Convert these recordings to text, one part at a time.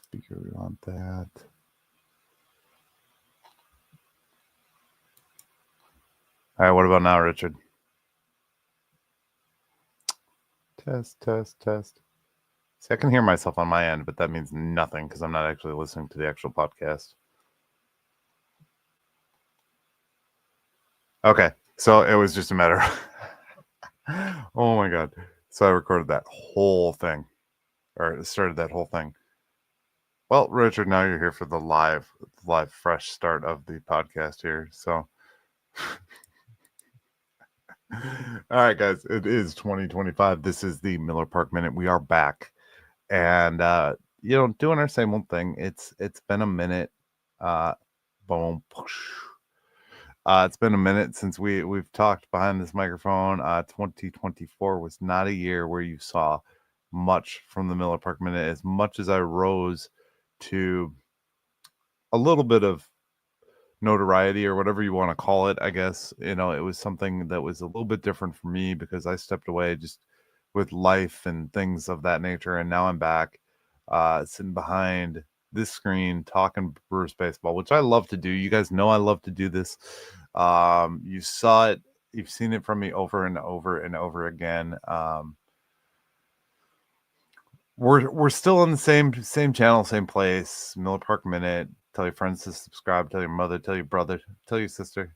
speaker. We want that. All right, what about now, Richard? Test. See, I can hear myself on my end, but that means nothing because I'm not actually listening to the actual podcast. Okay, so it was just a matter of... Oh my God. So I recorded that whole thing, or started that whole thing. Well, Richard, now you're here for the live, fresh start of the podcast here. So, all right, guys, it is 2025. This is the Miller Park Minute. We are back, and doing our same old thing. It's been a minute. Boom. It's been a minute since we've talked behind this microphone. 2024 was not a year where you saw much from the Miller Park Minute. As much as I rose to a little bit of notoriety or whatever you want to call it, I guess, it was something that was a little bit different for me because I stepped away just with life and things of that nature. And now I'm back sitting behind this screen talking Brewers baseball, which I love to do. You guys know I love to do this. You saw it. You've seen it from me over and over and over again. We're still on the same channel, same place, Miller Park Minute. Tell your friends to subscribe. Tell your mother. Tell your brother. Tell your sister.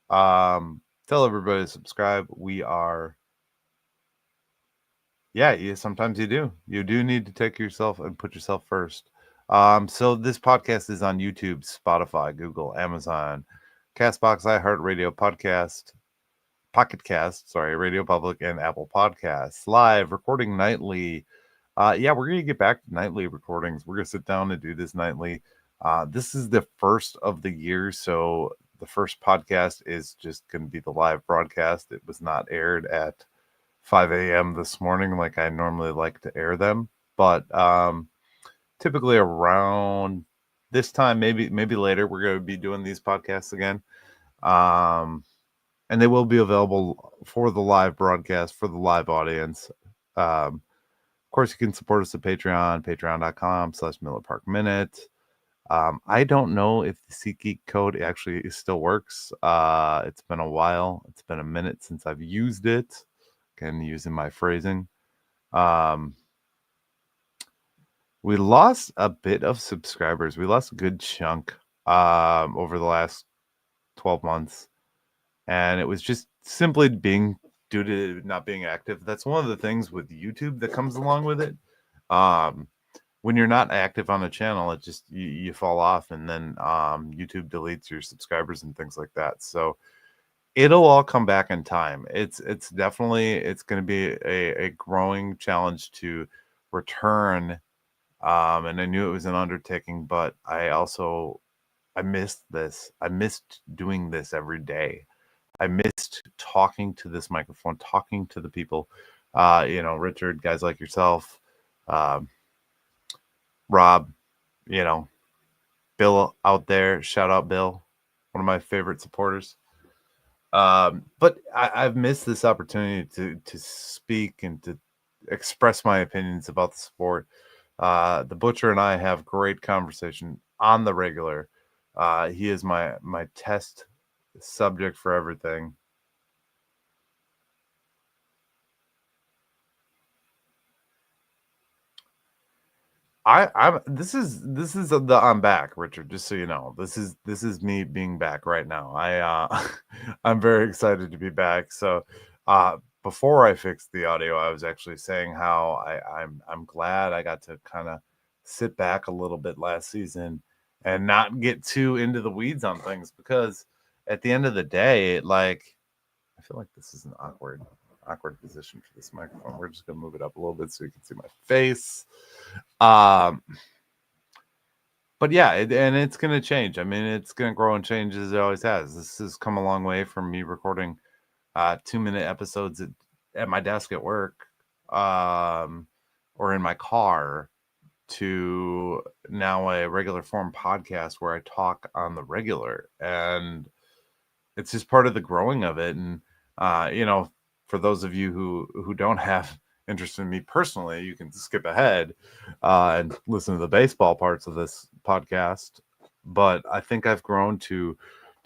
Tell everybody to subscribe. We are... Yeah, sometimes you do. You do need to take yourself and put yourself first. So this podcast is on YouTube, Spotify, Google, Amazon, Castbox, iHeartRadio, Pocket Cast, Radio Public, and Apple Podcasts. Live, recording nightly. We're going to get back to nightly recordings. We're going to sit down and do this nightly. This is the first of the year, so the first podcast is just going to be the live broadcast. It was not aired at 5 a.m. this morning like I normally like to air them, but typically around this time, maybe later, we're going to be doing these podcasts again. And they will be available for the live broadcast, for the live audience. Of course, you can support us at Patreon, patreon.com/Miller Park Minute. I don't know if the SeatGeek code actually still works. It's been a while. It's been a minute since I've used it. Again, using my phrasing. We lost a bit of subscribers. We lost a good chunk over the last 12 months. And it was just simply due to not being active. That's one of the things with YouTube that comes along with it. When you're not active on a channel, it just you fall off, and then YouTube deletes your subscribers and things like that. So it'll all come back in time. It's definitely going to be a growing challenge to return. And I knew it was an undertaking, but I missed this. I missed doing this every day. I missed talking to this microphone, talking to the people, Richard, guys like yourself, Rob, Bill out there. Shout out Bill, one of my favorite supporters. But I've missed this opportunity to speak and to express my opinions about the sport. The Butcher and I have great conversation on the regular. He is my test subject for everything. This is the I'm back, Richard, just so you know. This is me being back right now. I'm very excited to be back. So before I fixed the audio, I was actually saying how I'm glad I got to kind of sit back a little bit last season and not get too into the weeds on things, because at the end of the day, I feel like this is an awkward position for this microphone. We're just gonna move it up a little bit so you can see my face. But yeah, and it's gonna change. I mean, it's gonna grow and change as it always has. This has come a long way from me recording 2-minute episodes at my desk at work, or in my car, to now a regular form podcast where I talk on the regular, and it's just part of the growing of it. And for those of you who don't have interested in me personally, you can skip ahead and listen to the baseball parts of this podcast. But I think I've grown to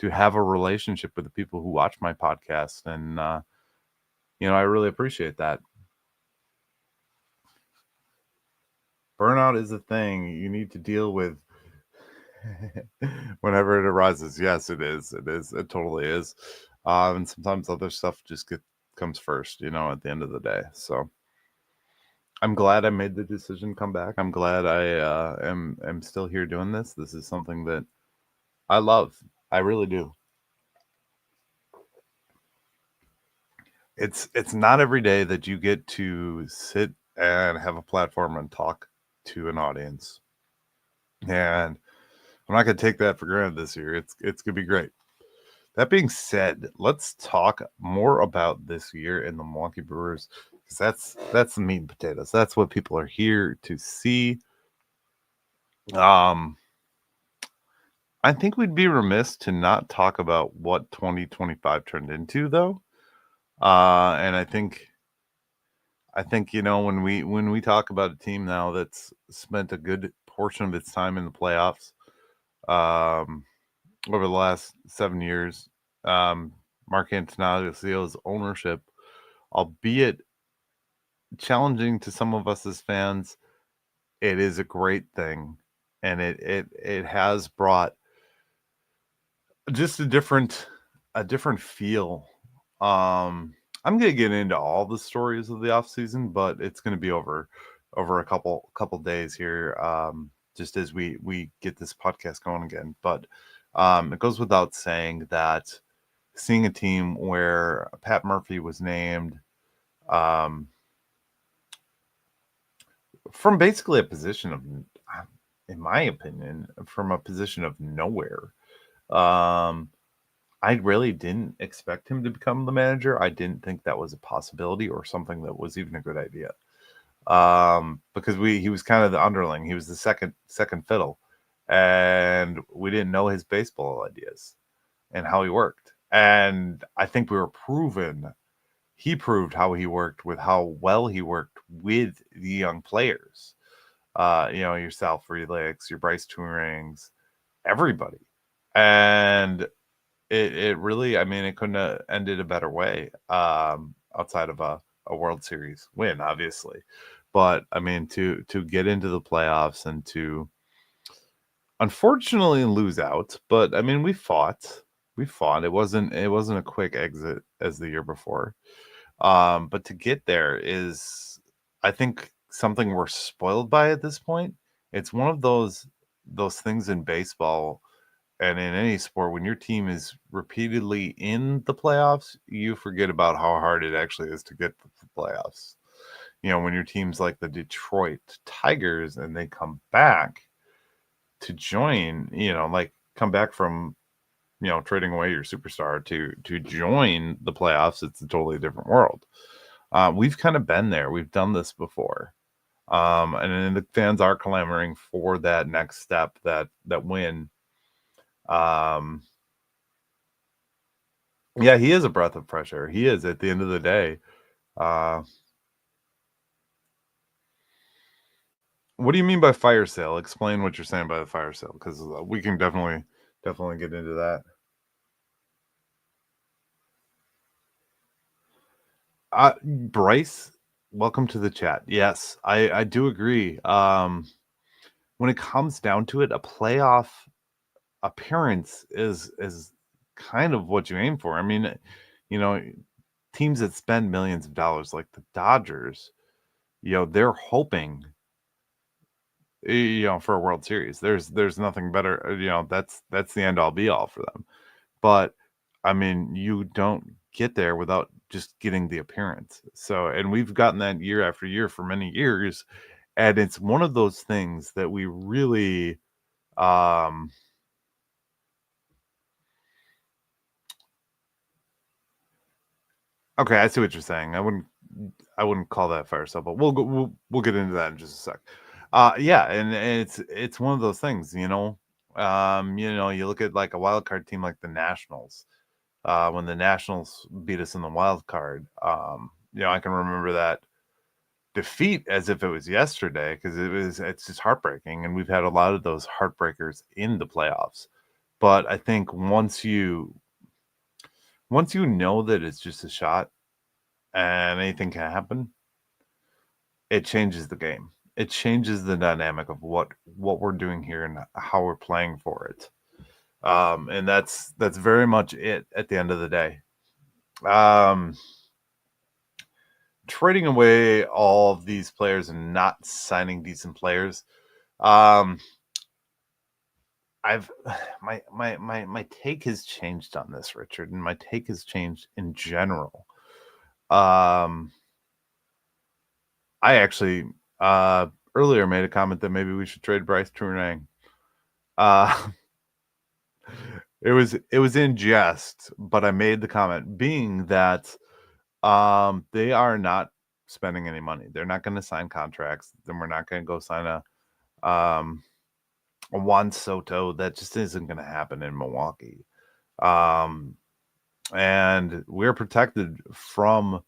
have a relationship with the people who watch my podcast, and I really appreciate that. Burnout is a thing you need to deal with whenever it arises. Yes, it is. It is. It totally is. And sometimes other stuff just comes first, at the end of the day. So I'm glad I made the decision to come back. I'm glad I am still here doing this. This is something that I love. I really do. It's not every day that you get to sit and have a platform and talk to an audience. And I'm not going to take that for granted this year. It's going to be great. That being said, let's talk more about this year in the Milwaukee Brewers, because that's the meat and potatoes. That's what people are here to see. Um, I think we'd be remiss to not talk about what 2025 turned into, though. And I think when we talk about a team now that's spent a good portion of its time in the playoffs, um, over the last 7 years, um, Mark Antoniocio's ownership, albeit challenging to some of us as fans, it is a great thing, and it has brought just a different feel. I'm gonna get into all the stories of the off season, but it's gonna be over a couple days here, just as we get this podcast going again. But it goes without saying that seeing a team where Pat Murphy was named, um, from basically a position of, in my opinion, from a position of nowhere. Um, I really didn't expect him to become the manager. I didn't think that was a possibility or something that was even a good idea. Because he was kind of the underling. He was the second fiddle, and we didn't know his baseball ideas and how he worked. And I think we were proven. He proved how he worked with how well he worked with the young players. Your Sal Freliks, your Bryce Tourings, everybody. And it really, I mean, it couldn't have ended a better way, outside of a World Series win, obviously. But I mean, to get into the playoffs and to unfortunately lose out, but I mean, we fought. We fought. It wasn't a quick exit as the year before. But to get there is, I think, something we're spoiled by at this point. It's one of those things in baseball and in any sport, when your team is repeatedly in the playoffs, you forget about how hard it actually is to get to the playoffs. When your team's like the Detroit Tigers and they come back to join, like come back from, trading away your superstar to join the playoffs, it's a totally different world. We've kind of been there. We've done this before. And then the fans are clamoring for that next step, that win. Um, yeah, he is a breath of fresh air. He is at the end of the day. Uh, what do you mean by fire sale? Explain what you're saying by the fire sale, because we can definitely get into that. Bryce, welcome to the chat. Yes, I do agree. When it comes down to it, a playoff appearance is kind of what you aim for. I mean, you know, teams that spend millions of dollars like the Dodgers, they're hoping, for a World Series. There's nothing better. That's the end all be all for them. But I mean, you don't get there without just getting the appearance. So, and we've gotten that year after year for many years, and it's one of those things that we really, um okay, I see what you're saying. I wouldn't call that fire sale, but we'll get into that in just a sec. Yeah, and it's one of those things, you look at like a wild card team like the Nationals. When the Nationals beat us in the wild card, I can remember that. defeat as if it was yesterday, because it's just heartbreaking, and we've had a lot of those heartbreakers in the playoffs. But I think once you know that it's just a shot and anything can happen, it changes the game. It changes the dynamic of what we're doing here and how we're playing for it. And that's very much it at the end of the day. Trading away all of these players and not signing decent players. I've my take has changed on this, Richard, and my take has changed in general. I actually earlier made a comment that maybe we should trade Bryce Tournang. It was in jest, but I made the comment being that they are not spending any money. They're not going to sign contracts. Then we're not going to go sign a Juan Soto. That just isn't going to happen in Milwaukee. And we're protected from,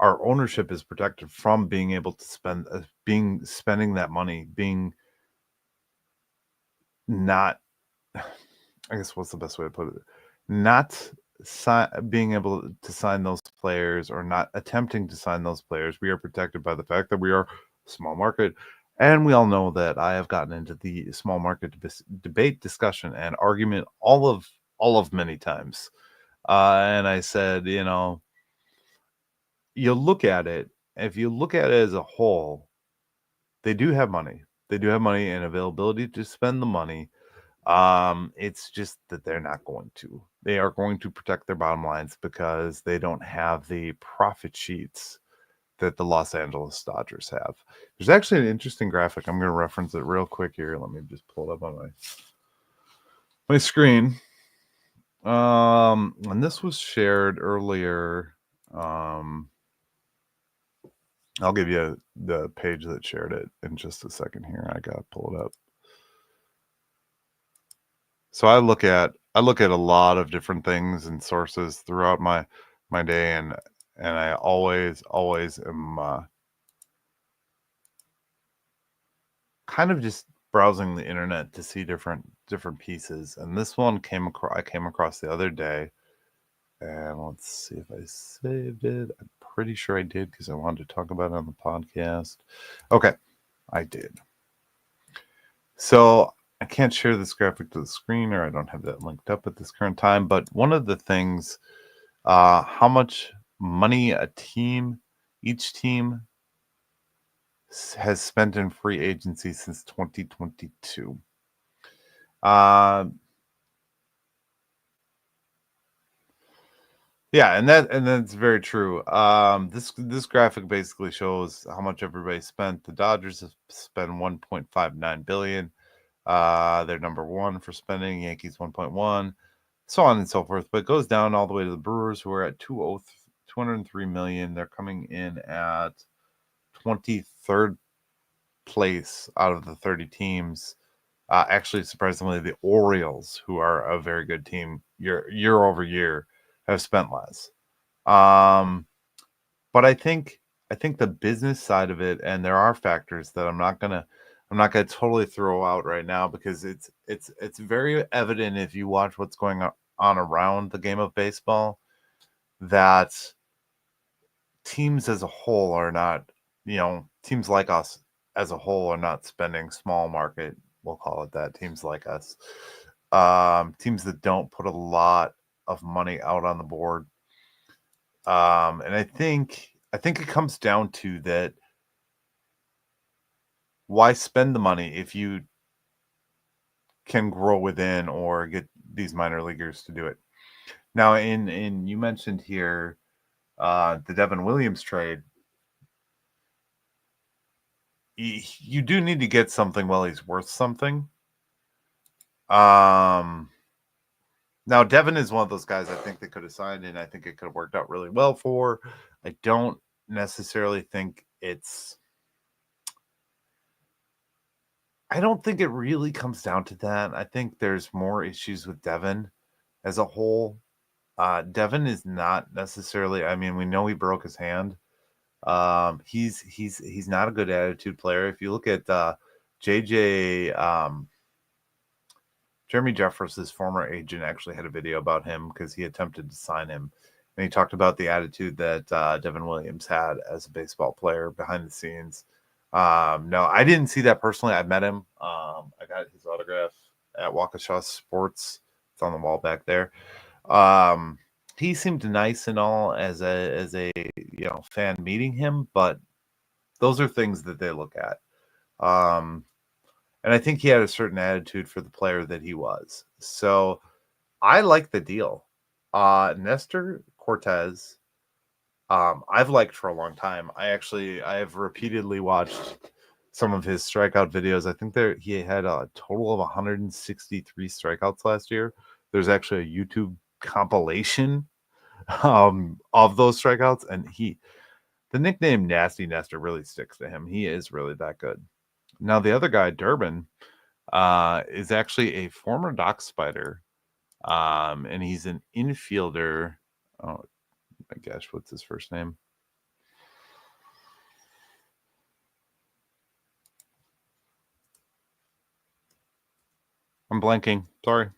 our ownership is protected from being able to spending that money, being not, I guess what's the best way to put it? Not being able to sign those players, or not attempting to sign those players. We are protected by the fact that we are small market. And we all know that I have gotten into the small market debate, discussion, and argument all of many times. And I said, you look at it, if you look at it as a whole, they do have money. They do have money and availability to spend the money. It's just that they're not going to. They are going to protect their bottom lines because they don't have the profit sheets that the Los Angeles Dodgers have. There's actually an interesting graphic. I'm going to reference it real quick here. Let me just pull it up on my screen. And this was shared earlier. I'll give you the page that shared it in just a second here. I got to pull it up. So I look at a lot of different things and sources throughout my day, and I always am kind of just browsing the internet to see different pieces. And this one I came across the other day, and let's see if I saved it. I'm pretty sure I did because I wanted to talk about it on the podcast. Okay, I did. So I can't share this graphic to the screen, or I don't have that linked up at this current time. But one of the things, how much money each team has spent in free agency since 2022. Yeah, and that's very true. This graphic basically shows how much everybody spent. The Dodgers have spent 1.59 billion. They're number one for spending. Yankees 1.1, so on and so forth. But it goes down all the way to the Brewers, who are at 203 million. They're coming in at 23rd place out of the 30 teams. Actually, surprisingly, the Orioles, who are a very good team year over year, have spent less. But I think the business side of it, and there are factors that I'm not gonna totally throw out right now, because it's very evident if you watch what's going on around the game of baseball, that teams as a whole are not, teams like us as a whole are not spending small market. We'll call it that. Teams like us, teams that don't put a lot of money out on the board. And I think it comes down to that. Why spend the money if you can grow within, or get these minor leaguers to do it? Now, in you mentioned here the Devin Williams trade. You do need to get something while he's worth something. Now, Devin is one of those guys I think they could have signed, and I think it could have worked out really well for. I don't necessarily think I don't think it really comes down to that. I think there's more issues with Devin as a whole. Devin is not necessarily, I mean, we know he broke his hand. He's not a good attitude player. If you look at JJ, Jeremy Jeffress' former agent actually had a video about him because he attempted to sign him, and he talked about the attitude that Devin Williams had as a baseball player behind the scenes. No, I didn't see that personally. I met him. I got his autograph at Waukesha Sports. It's on the wall back there. He seemed nice and all as a fan meeting him, but those are things that they look at. And I think he had a certain attitude for the player that he was. So I like the deal. Nestor Cortez, I've liked for a long time. I have repeatedly watched some of his strikeout videos. I think he had a total of 163 strikeouts last year. There's actually a YouTube compilation of those strikeouts, and the nickname Nasty Nestor really sticks to him. He is really that good. Now the other guy, Durbin, is actually a former dock spider, and he's an infielder. Oh my gosh, what's his first name? I'm blanking. Sorry,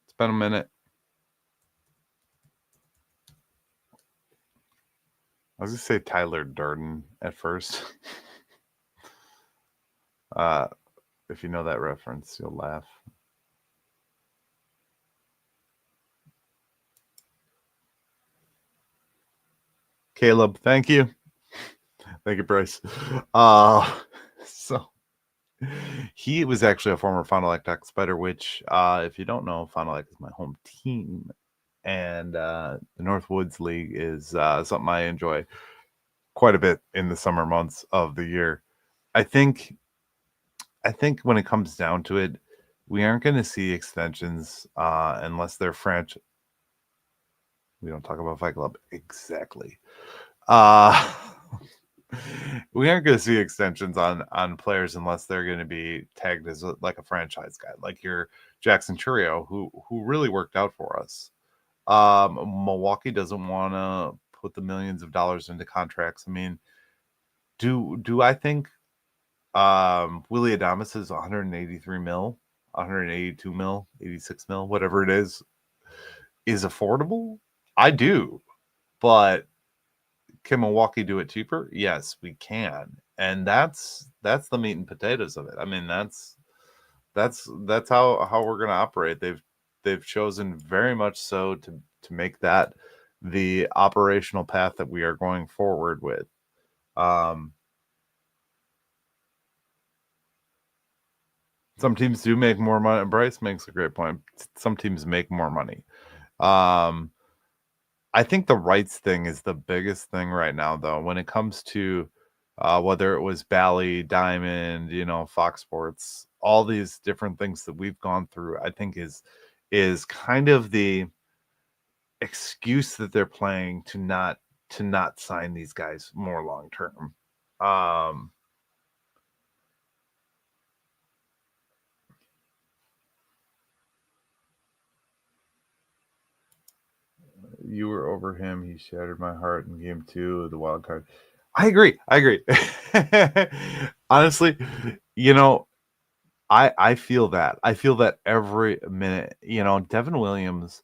it's been a minute. I was gonna say Tyler Durden at first. If you know that reference, you'll laugh. Caleb, thank you. Thank you, Bryce. So he was actually a former Fond du Lac Dock Spider, which, if you don't know, Fond du Lac is my home team. And the Northwoods League is something I enjoy quite a bit in the summer months of the year. I think when it comes down to it, we aren't going to see extensions unless they're franchise. We don't talk about Fight Club exactly. We aren't going to see extensions on players unless they're going to be tagged as like a franchise guy, like your Jackson Churio, who really worked out for us. Milwaukee doesn't want to put the millions of dollars into contracts. I mean, do I think Willie Adames is 183 mil, 182 mil, 86 mil, whatever it is affordable? I do, but can Milwaukee do it cheaper? Yes, we can, and that's the meat and potatoes of it. I mean, that's how we're going to operate. They've chosen very much so to make that the operational path that we are going forward with. Some teams do make more money. Bryce makes a great point. Some teams make more money. I think the rights thing is the biggest thing right now, though, when it comes to whether it was Bally, Diamond, Fox Sports, all these different things that we've gone through, I think is kind of the excuse that they're playing to not sign these guys more long term. You were over him. He shattered my heart in game 2 of the wild card. I agree. Honestly, I feel that. I feel that every minute. Devin Williams,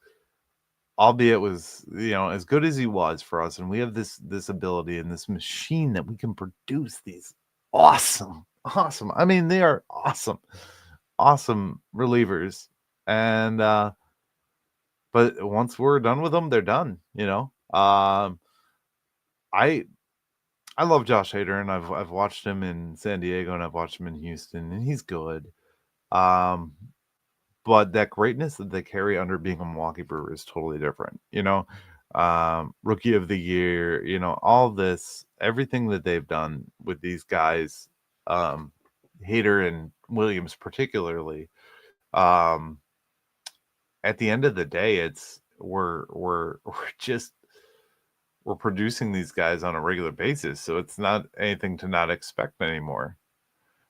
albeit was as good as he was for us, and we have this ability and this machine that we can produce these awesome. I mean, they are awesome relievers, and but once we're done with them, they're done. I love Josh Hader, and I've watched him in San Diego, and I've watched him in Houston, and he's good. But that greatness that they carry under being a Milwaukee Brewer is totally different. Rookie of the year, all this, everything that they've done with these guys, Hader and Williams particularly. At the end of the day, it's we're producing these guys on a regular basis, so it's not anything to not expect anymore.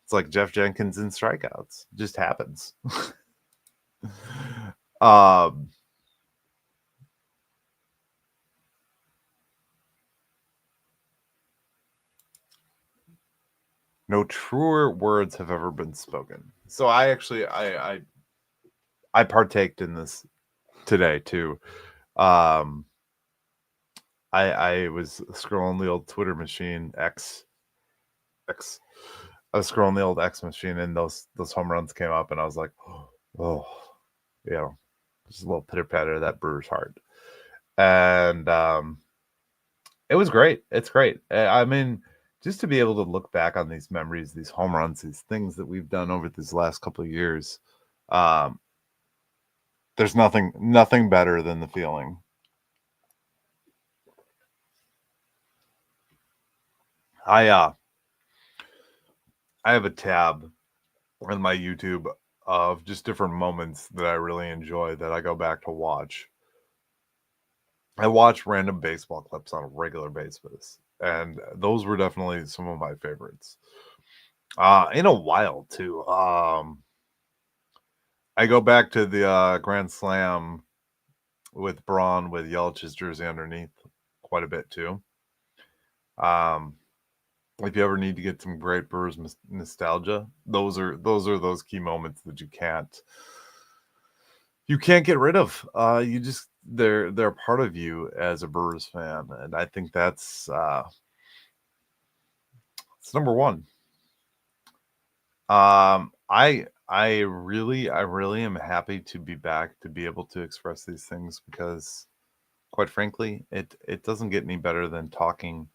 It's like Jeff Jenkins in strikeouts. It just happens. No truer words have ever been spoken. So I actually I partaked in this today too. Um, I was scrolling the old Twitter machine X. I was scrolling the old X machine, and those home runs came up, and I was like, oh, you know, just a little pitter patter of that Brewers heart, and it was great. It's great. I mean, just to be able to look back on these memories, these home runs, these things that we've done over these last couple of years. Um, there's nothing better than the feeling. I uh I have a tab on my YouTube of just different moments that I really enjoy that I go back to watch. I watch random baseball clips on a regular basis, and those were definitely some of my favorites. In a while too. I go back to the Grand Slam with Braun with Yelich's jersey underneath quite a bit too. Um, if you ever need to get some great Brewers nostalgia, those are those key moments that you can't get rid of. You just they're part of you as a Brewers fan, and I think that's it's number one. I really am happy to be back to be able to express these things because, quite frankly, it doesn't get any better than talking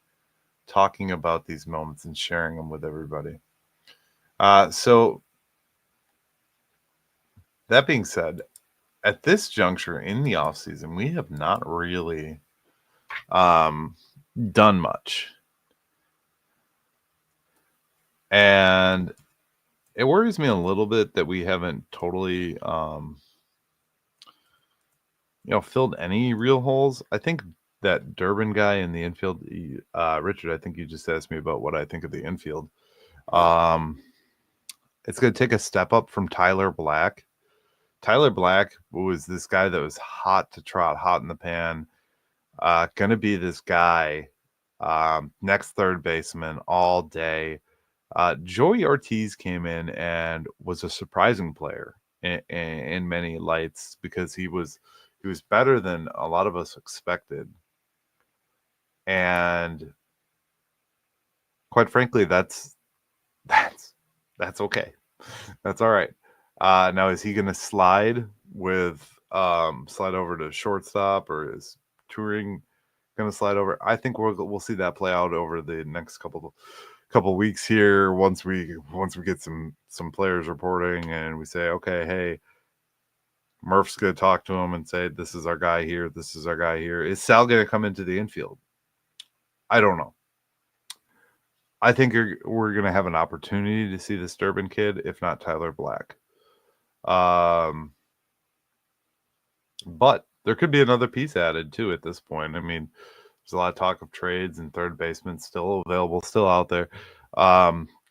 about these moments and sharing them with everybody. So that being said, at this juncture in the off season, we have not really um, done much, and it worries me a little bit that we haven't totally, filled any real holes. I think that Durbin guy in the infield, Richard. I think you just asked me about what I think of the infield. Um, it's going to take a step up from Tyler Black. Tyler Black was this guy that was hot to trot, hot in the pan. Going to be this guy, next third baseman all day. Joey Ortiz came in and was a surprising player in many lights because he was better than a lot of us expected, and quite frankly, that's that's okay. That's all right. Now, is he going to slide over to shortstop, or is Touring going to slide over? I think we'll see that play out over the next couple weeks here. Once we get some players reporting and we say, okay, hey, Murph's going to talk to him and say, this is our guy here. This is our guy here. Is Sal going to come into the infield? I don't know. I think we're going to have an opportunity to see this Durbin kid, if not Tyler Black. But there could be another piece added too at this point. I mean, there's a lot of talk of trades and third basemen still available, still out there.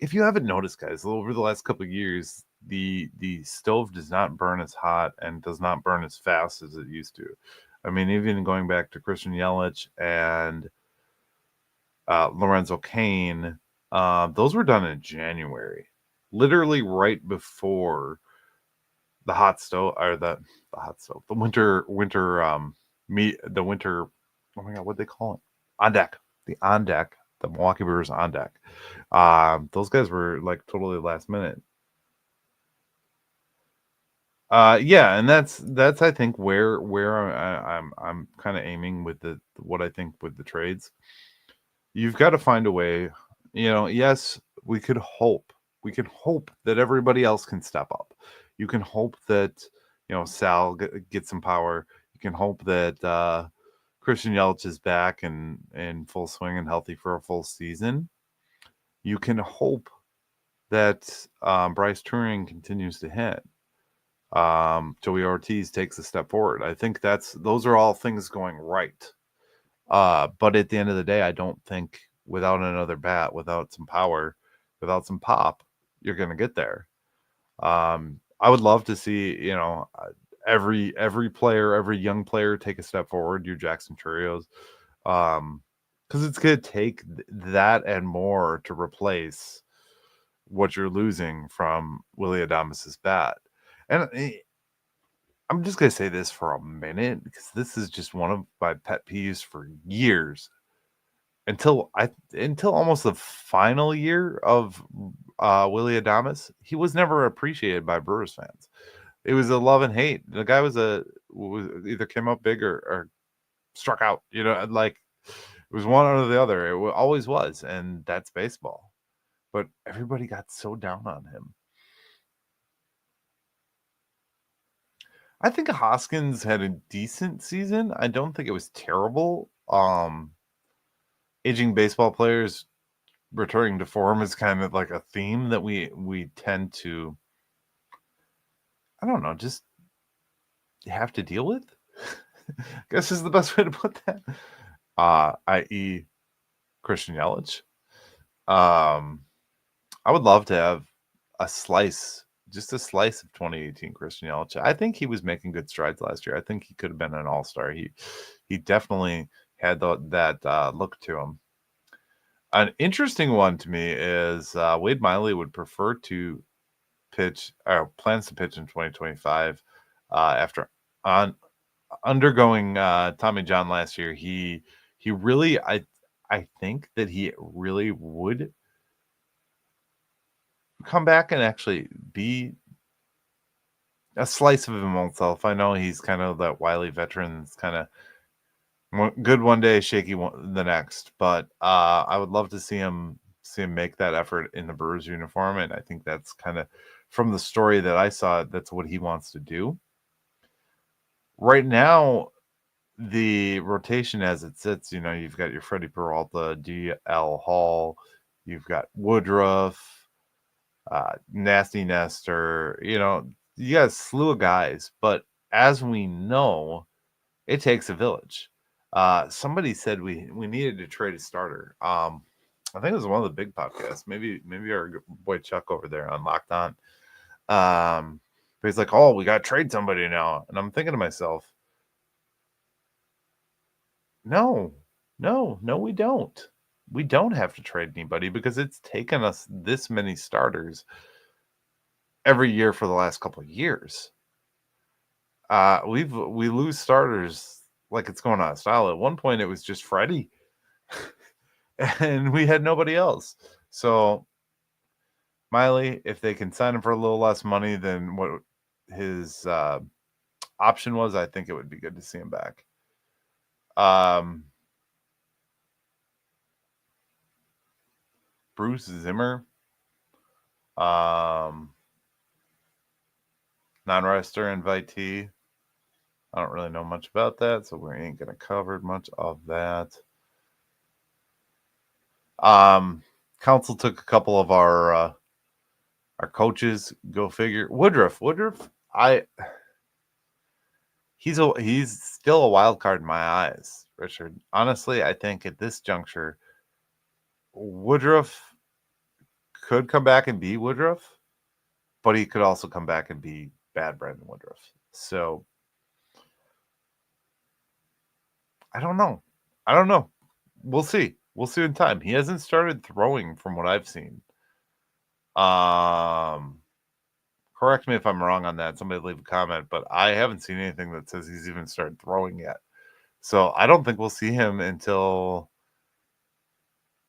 If you haven't noticed, guys, over the last couple of years, the stove does not burn as hot and does not burn as fast as it used to. I mean, even going back to Christian Yelich and Lorenzo Cain, those were done in January, literally right before the hot stove or the hot stove, the winter the winter. Oh my god, what they call it? On deck, the on deck, the Milwaukee Brewers on deck. Those guys were like totally last minute. Yeah, and that's I think where I'm kind of aiming with the what I think with the trades. You've got to find a way. Yes, we could hope that everybody else can step up. You can hope that Sal gets some power. You can hope that Christian Yelich is back and in full swing and healthy for a full season. You can hope that Bryce Turing continues to hit. Joey Ortiz takes a step forward. I think those are all things going right. But at the end of the day, I don't think without another bat, without some power, without some pop, you're going to get there. I would love to see, every player, every young player take a step forward. Your Jackson Churios, because it's going to take that and more to replace what you're losing from Willie Adamas's bat. And I'm just gonna say this for a minute because this is just one of my pet peeves for years until almost the final year of Willie Adamas. He was never appreciated by Brewers fans. It was a love and hate. The guy was either came up big or struck out. Like it was one or the other. It always was, and that's baseball. But everybody got so down on him. I think Hoskins had a decent season. I don't think it was terrible. Aging baseball players returning to form is kind of like a theme that we tend to, I don't know, just have to deal with. I guess is the best way to put that. I.e. Christian Yelich. I would love to have just a slice of 2018 Christian Yelich. I think he was making good strides last year. I think he could have been an all-star. He definitely had that look to him. An interesting one to me is Wade Miley would prefer to plans to pitch in 2025 after undergoing Tommy John last year. He really, I think that he really would come back and actually be a slice of himself. I know he's kind of that wily veteran. It's kind of good one day, shaky the next. But I would love to see him make that effort in the Brewers uniform, and I think that's kind of from the story that I saw. That's what he wants to do. Right now, the rotation as it sits, you've got your Freddie Peralta, D.L. Hall, you've got Woodruff, Nasty Nestor. You got a slew of guys, but as we know, it takes a village. Somebody said we needed to trade a starter. I think it was one of the big podcasts. Maybe our boy Chuck over there on Locked On. But he's like, "Oh, we got to trade somebody now," and I'm thinking to myself, "No, we don't. We don't have to trade anybody because it's taken us this many starters every year for the last couple of years. We lose starters like it's going out of style. At one point, it was just Freddie, and we had nobody else. So Miley, if they can sign him for a little less money than what his option was, I think it would be good to see him back. Bruce Zimmer, non-roster invitee. I don't really know much about that, so we ain't gonna cover much of that. Council took a couple of our coaches. Go figure. Woodruff. He's still a wild card in my eyes, Richard. Honestly, I think at this juncture, Woodruff could come back and be Woodruff, but he could also come back and be bad Brandon Woodruff. So I don't know. We'll see. We'll see in time. He hasn't started throwing from what I've seen. Correct me if I'm wrong on that. Somebody leave a comment, but I haven't seen anything that says he's even started throwing yet. So I don't think we'll see him until,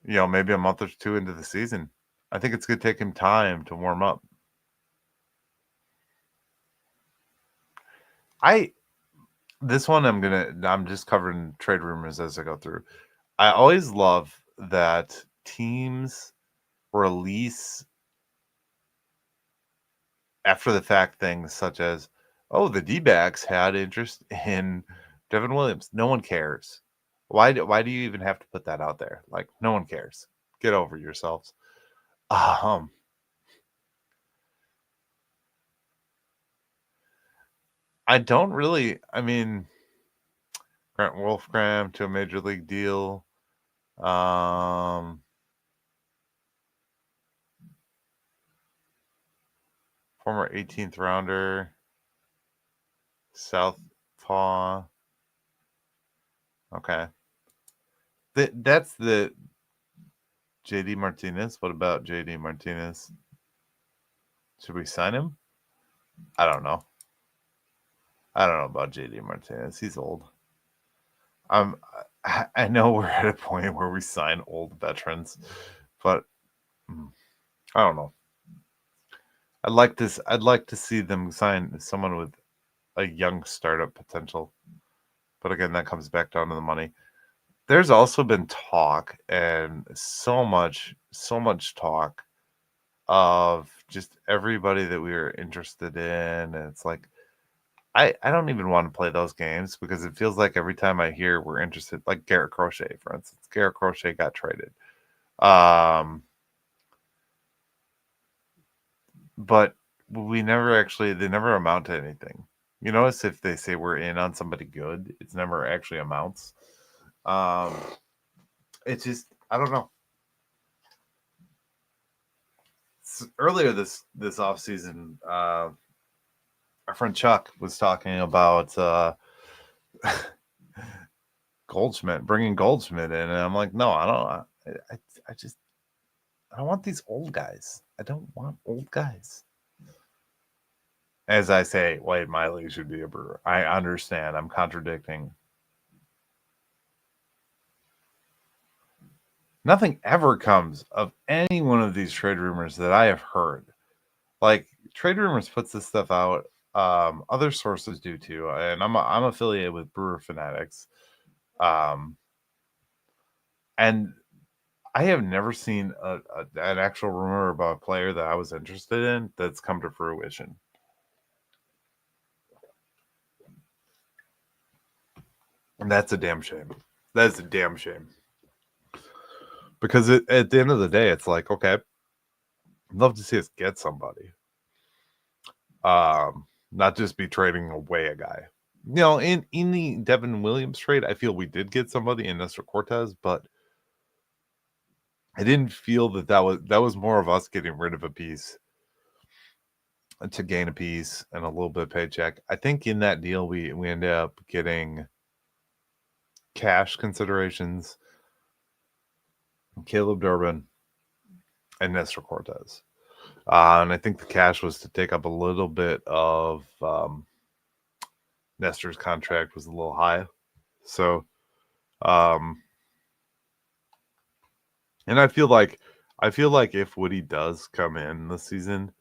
maybe a month or two into the season. I think it's going to take him time to warm up. This one I'm just covering trade rumors as I go through. I always love that teams release after the fact things such as, oh, the D-backs had interest in Devin Williams. No one cares. Why do you even have to put that out there? Like, no one cares. Get over yourselves. I don't really. I mean, Grant Wolfgram to a major league deal. Former 18th rounder, Southpaw. Okay. That's the JD Martinez. What about JD Martinez? Should we sign him? I don't know. I don't know about JD Martinez. He's old. I know we're at a point where we sign old veterans, but I don't know. I'd like this. I'd like to see them sign someone with a young startup potential. But again, that comes back down to the money. There's also been talk and so much talk of just everybody that we are interested in. And it's like, I don't even want to play those games because it feels like every time I hear we're interested, like Garrett Crochet, for instance. Garrett Crochet got traded. But they never amount to anything. You notice if they say we're in on somebody good, it's never actually amounts. It's just, I don't know. Earlier this off season, our friend Chuck was talking about Goldschmidt, bringing Goldschmidt in, and I'm like, no, I don't. I don't want these old guys. I don't want old guys. As I say, Wade Miley should be a Brewer. I understand. I'm contradicting. Nothing ever comes of any one of these trade rumors that I have heard. Like, Trade Rumors puts this stuff out. Other sources do too, and I'm affiliated with Brewer Fanatics. And I have never seen an actual rumor about a player that I was interested in that's come to fruition. And that's a damn shame. That's a damn shame. Because at the end of the day, it's like, okay, I'd love to see us get somebody. Not just be trading away a guy. You know, in the Devin Williams trade, I feel we did get somebody in Nestor Cortez, but I didn't feel that was more of us getting rid of a piece to gain a piece and a little bit of paycheck. I think in that deal we ended up getting cash considerations, Caleb Durbin, and Nestor Cortez. And I think the cash was to take up a little bit of Nestor's contract was a little high. So, and I feel like if Woody does come in this season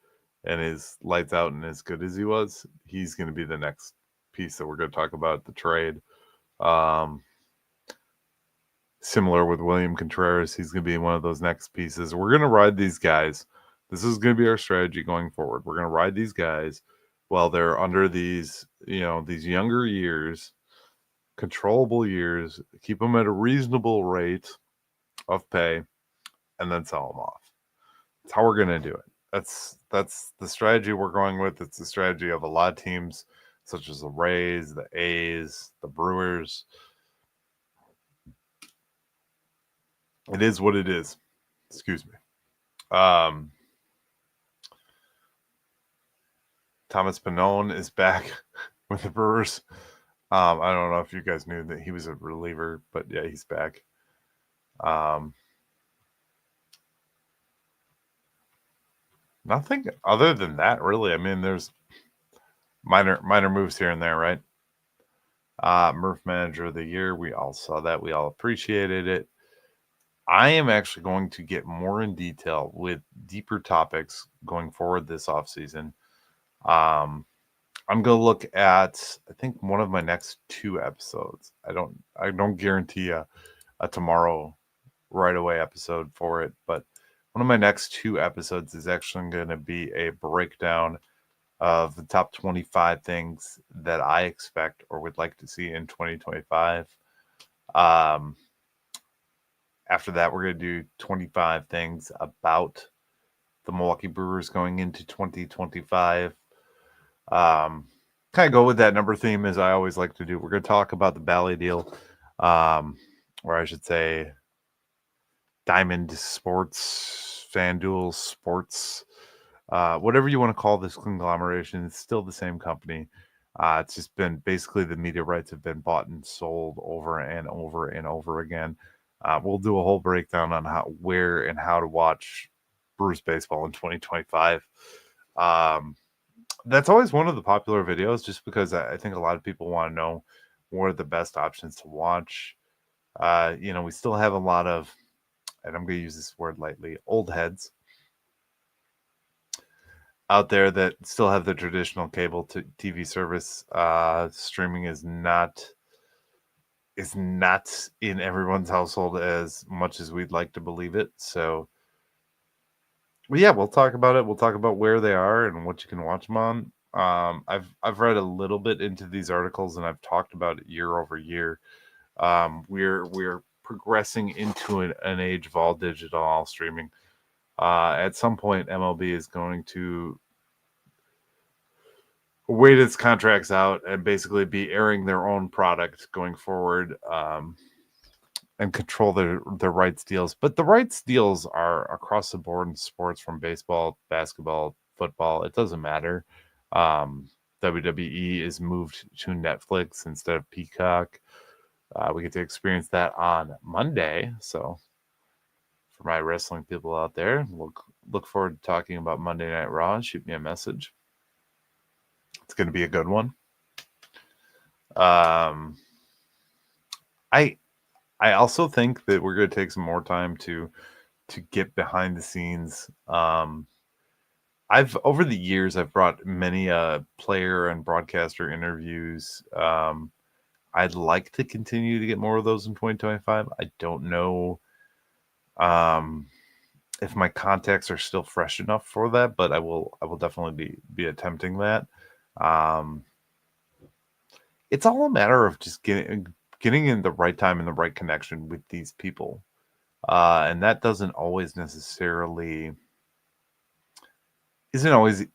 and is lights out and as good as he was, he's going to be the next piece that we're going to talk about the trade. Similar with William Contreras, he's going to be one of those next pieces. We're going to ride these guys. This is going to be our strategy going forward. We're going to ride these guys while they're under these, these younger years, controllable years, keep them at a reasonable rate of pay, and then sell them off. That's how we're going to do it. That's the strategy we're going with. It's the strategy of a lot of teams, such as the Rays, the A's, the Brewers. It is what it is. Excuse me. Thomas Pannone is back with the Brewers. I don't know if you guys knew that he was a reliever, but yeah, he's back. Nothing other than that, really. I mean, there's minor moves here and there, right? Murph Manager of the Year. We all saw that. We all appreciated it. I am actually going to get more in detail with deeper topics going forward this offseason. I'm going to look at, I think, one of my next 2 episodes. I don't guarantee a tomorrow right away episode for it, but one of my next 2 episodes is actually going to be a breakdown of the top 25 things that I expect or would like to see in 2025. After that, we're going to do 25 things about the Milwaukee Brewers going into 2025. Kind of go with that number theme as I always like to do. We're going to talk about the Bally deal, or I should say Diamond Sports, FanDuel Sports, whatever you want to call this conglomeration. It's still the same company. It's just been basically the media rights have been bought and sold over and over and over again. We'll do a whole breakdown on where and how to watch Brewers baseball in 2025. That's always one of the popular videos, just because I think a lot of people want to know what are the best options to watch. We still have a lot of, and I'm going to use this word lightly, old heads out there that still have the traditional cable TV service. Streaming is not in everyone's household as much as we'd like to believe it. So, well, yeah, we'll talk about it. We'll talk about where they are and what you can watch them on. I've read a little bit into these articles, and I've talked about it year over year. We're progressing into an age of all digital, all streaming. At some point, MLB is going to wait its contracts out and basically be airing their own product going forward, and control their rights deals. But the rights deals are across the board in sports, from baseball, basketball, football. It doesn't matter. WWE is moved to Netflix instead of Peacock. We get to experience that on Monday. So for my wrestling people out there, look forward to talking about Monday Night Raw. Shoot me a message. It's going to be a good one. I also think that we're going to take some more time to get behind the scenes. Over the years, I've brought many player and broadcaster interviews. I'd like to continue to get more of those in 2025. I don't know if my contacts are still fresh enough for that, but I will definitely be attempting that. It's all a matter of just getting in the right time and the right connection with these people. And that isn't always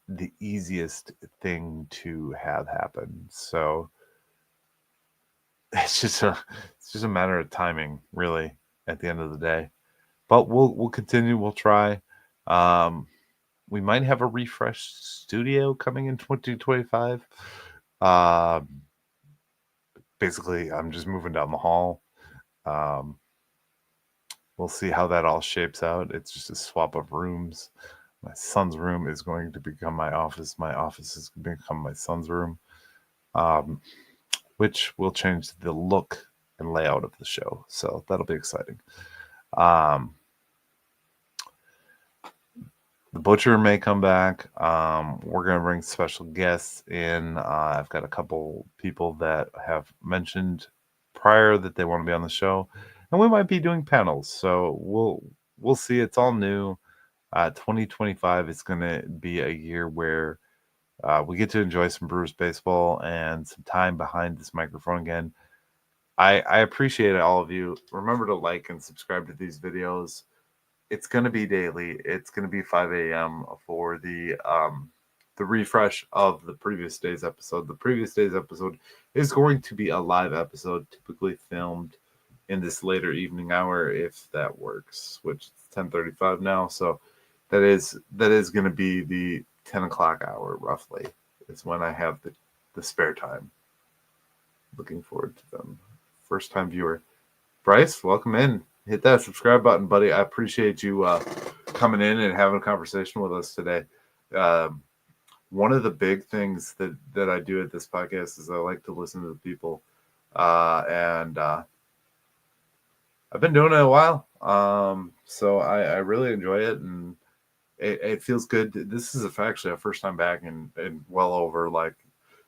the easiest thing to have happen. So it's just a matter of timing, really, at the end of the day. But we'll continue. We'll try. We might have a refreshed studio coming in 2025. Basically, I'm just moving down the hall. We'll see how that all shapes out. It's just a swap of rooms. My son's room is going to become my office. My office is going to become my son's room, which will change the look and layout of the show. So that'll be exciting. The Butcher may come back. We're going to bring special guests in. I've got a couple people that have mentioned prior that they want to be on the show, and we might be doing panels. So we'll see. It's all new. 2025 is going to be a year where we get to enjoy some Brewers baseball and some time behind this microphone again. I appreciate all of you. Remember to like and subscribe to these videos. It's going to be daily. It's going to be 5 a.m. for the refresh of the previous day's episode. The previous day's episode is going to be a live episode, typically filmed in this later evening hour, if that works, which is 10:35 now. So that is going to be the 10 o'clock hour, roughly. It's when I have the spare time. Looking forward to them. First time viewer. Bryce, welcome in. Hit that subscribe button, buddy. I appreciate you coming in and having a conversation with us today. One of the big things that I do at this podcast is I like to listen to the people. And I've been doing it a while. So I really enjoy it, and it feels good. This is actually a first time back in well over like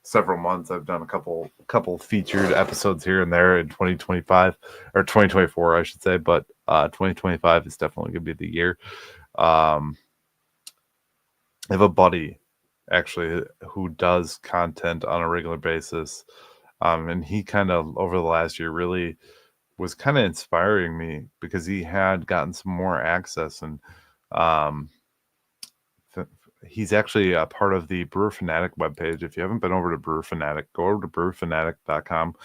several months. I've done a couple featured episodes here and there in 2025 or 2024, I should say, but 2025 is definitely going to be the year. I have a buddy actually who does content on a regular basis, and he kind of over the last year really was kind of inspiring me because he had gotten some more access, and he's actually a part of the Brewer Fanatic webpage. If you haven't been over to Brewer Fanatic, go over to brewerfanatic.com.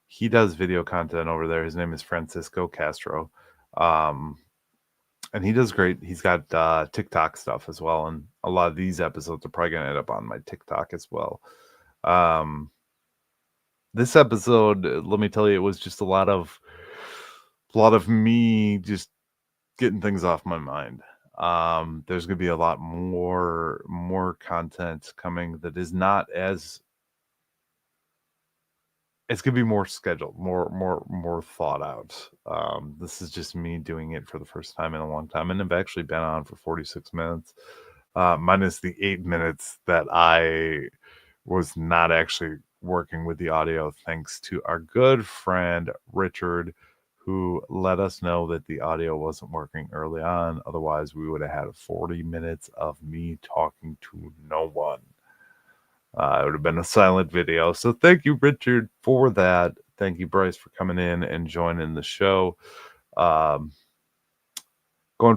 He does video content over there. His name is Francisco Castro. And he does great. He's got TikTok stuff as well. And a lot of these episodes are probably going to end up on my TikTok as well. This episode, let me tell you, it was just a lot of me just getting things off my mind. There's going to be a lot more content coming that is not as, it's going to be more scheduled, more thought out. This is just me doing it for the first time in a long time, and I've actually been on for 46 minutes, minus the 8 minutes that I was not actually working with the audio, thanks to our good friend Richard, who let us know that the audio wasn't working early on. Otherwise, we would have had 40 minutes of me talking to no one. It would have been a silent video. So thank you, Richard, for that. Thank you, Bryce, for coming in and joining the show. Going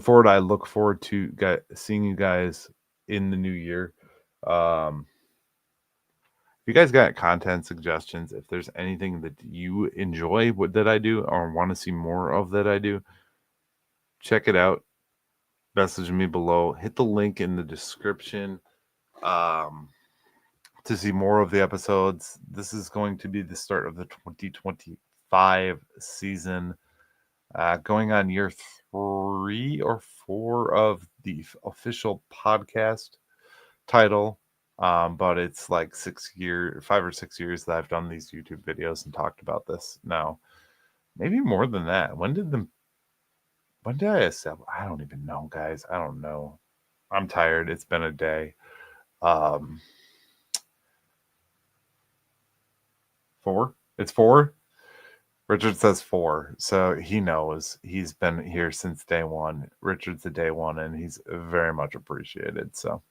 forward, I look forward to seeing you guys in the new year. If you guys got content suggestions, if there's anything that you enjoy that I do or want to see more of that I do, check it out. Message me below. Hit the link in the description to see more of the episodes. This is going to be the start of the 2025 season, going on year 3 or 4 of the official podcast title. But it's like 5 or 6 years that I've done these YouTube videos and talked about this now. Maybe more than that. When did I establish? I don't even know, guys. I don't know. I'm tired. It's been a day. 4? It's 4? Richard says 4. So he knows. He's been here since day one. Richard's a day one, and he's very much appreciated. So,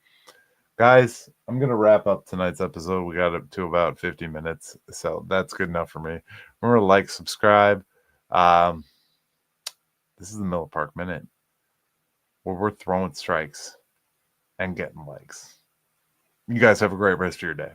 guys, I'm going to wrap up tonight's episode. We got up to about 50 minutes. So that's good enough for me. Remember to like, subscribe. This is the Miller Park Minute, where we're throwing strikes and getting likes. You guys have a great rest of your day.